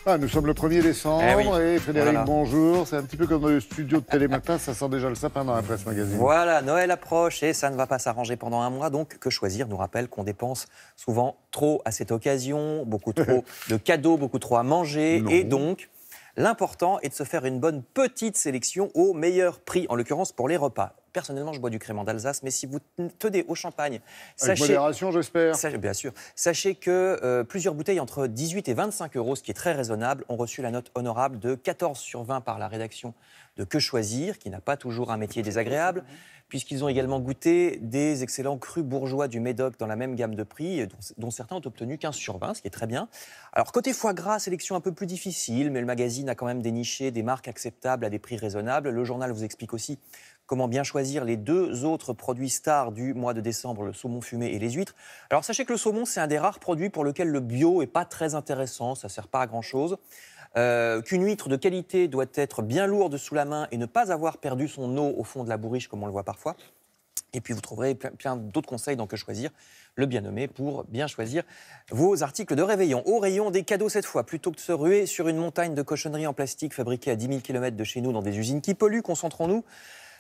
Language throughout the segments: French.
Ah, nous sommes le 1er décembre et Frédéric, bonjour. C'est un petit peu comme dans le studio de Télématin, ça sent déjà le sapin dans la presse magazine. Voilà, Noël approche et ça ne va pas s'arranger pendant un mois. Donc, Que Choisir nous rappelle qu'on dépense souvent trop à cette occasion, beaucoup trop de cadeaux, beaucoup trop à manger. Non. Et donc, l'important est de se faire une bonne petite sélection au meilleur prix, en l'occurrence pour les repas. Personnellement, je bois du crément d'Alsace, mais si vous tenez au champagne, Avec modération, j'espère. Bien sûr. Sachez que plusieurs bouteilles entre 18 et 25 euros, ce qui est très raisonnable, ont reçu la note honorable de 14 sur 20 par la rédaction de Que Choisir, qui n'a pas toujours un métier désagréable, puisqu'ils ont également goûté des excellents crus bourgeois du Médoc dans la même gamme de prix, dont certains ont obtenu 15 sur 20, ce qui est très bien. Alors, côté foie gras, sélection un peu plus difficile, mais le magazine a quand même déniché des marques acceptables à des prix raisonnables. Le journal vous explique aussi comment bien choisir les deux autres produits stars du mois de décembre, le saumon fumé et les huîtres. Alors sachez que le saumon, c'est un des rares produits pour lequel le bio n'est pas très intéressant, ça ne sert pas à grand-chose. Qu'une huître de qualité doit être bien lourde sous la main et ne pas avoir perdu son eau au fond de la bourriche, comme on le voit parfois. Et puis vous trouverez plein d'autres conseils dans Que Choisir, le bien nommé, pour bien choisir vos articles de réveillon. Au rayon des cadeaux cette fois, plutôt que de se ruer sur une montagne de cochonneries en plastique fabriquées à 10 000 km de chez nous dans des usines qui polluent, concentrons-nous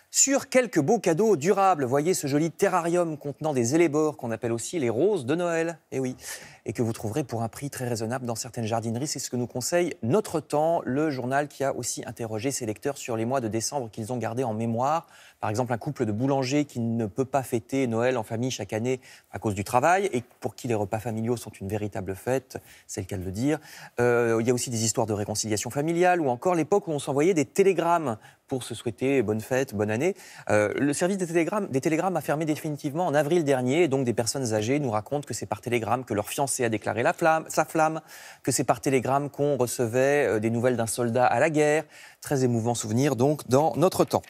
sur quelques beaux cadeaux durables. Voyez ce joli terrarium contenant des élébores qu'on appelle aussi les roses de Noël. Eh oui, et que vous trouverez pour un prix très raisonnable dans certaines jardineries. C'est ce que nous conseille Notre Temps, le journal qui a aussi interrogé ses lecteurs sur les mois de décembre qu'ils ont gardés en mémoire. Par exemple, un couple de boulangers qui ne peut pas fêter Noël en famille chaque année à cause du travail et pour qui les repas familiaux sont une véritable fête, c'est le cas de le dire. Il y a aussi des histoires de réconciliation familiale ou encore l'époque où on s'envoyait des télégrammes pour se souhaiter bonne fête, bonne année. Le service des télégrammes a fermé définitivement en avril dernier et donc des personnes âgées nous racontent que c'est par télégramme que leur fiancé a déclaré sa flamme, que c'est par télégramme qu'on recevait des nouvelles d'un soldat à la guerre. Très émouvant souvenir donc dans Notre Temps.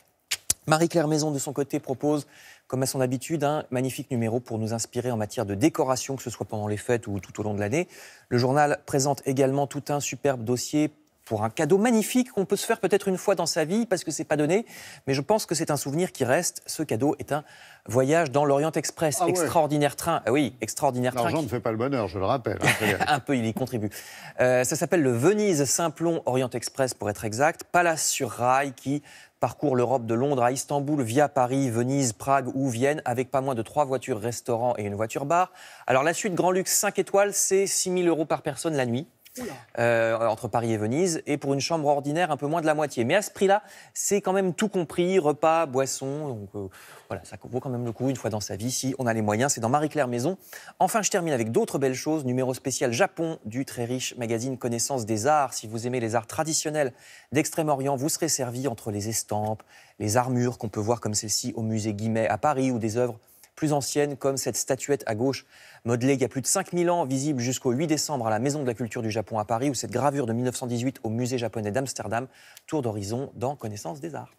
Marie-Claire Maison, de son côté, propose, comme à son habitude, un magnifique numéro pour nous inspirer en matière de décoration, que ce soit pendant les fêtes ou tout au long de l'année. Le journal présente également tout un superbe dossier pour un cadeau magnifique qu'on peut se faire peut-être une fois dans sa vie, parce que c'est pas donné, mais je pense que c'est un souvenir qui reste. Ce cadeau est un voyage dans l'Orient Express, extraordinaire train. Ah oui, extraordinaire train. L'argent ne fait pas le bonheur, je le rappelle. Un peu, il y contribue. Ça s'appelle le Venise-Simplon Orient Express, pour être exact. Palace sur rail qui parcourt l'Europe de Londres à Istanbul via Paris, Venise, Prague ou Vienne, avec pas moins de 3 voitures restaurants et une voiture bar. Alors la suite Grand Luxe 5 étoiles, c'est 6 000 € par personne la nuit. Entre Paris et Venise, et pour une chambre ordinaire, un peu moins de la moitié. Mais à ce prix-là, c'est quand même tout compris, repas, boissons, donc voilà, ça vaut quand même le coup une fois dans sa vie, si on a les moyens, c'est dans Marie-Claire Maison. Enfin, je termine avec d'autres belles choses, numéro spécial Japon du très riche magazine Connaissance des Arts. Si vous aimez les arts traditionnels d'Extrême-Orient, vous serez servi entre les estampes, les armures qu'on peut voir comme celle-ci au musée Guimet à Paris, ou des œuvres plus anciennes comme cette statuette à gauche, modelée il y a plus de 5000 ans, visible jusqu'au 8 décembre à la Maison de la Culture du Japon à Paris, ou cette gravure de 1918 au Musée japonais d'Amsterdam. Tour d'horizon dans Connaissance des Arts.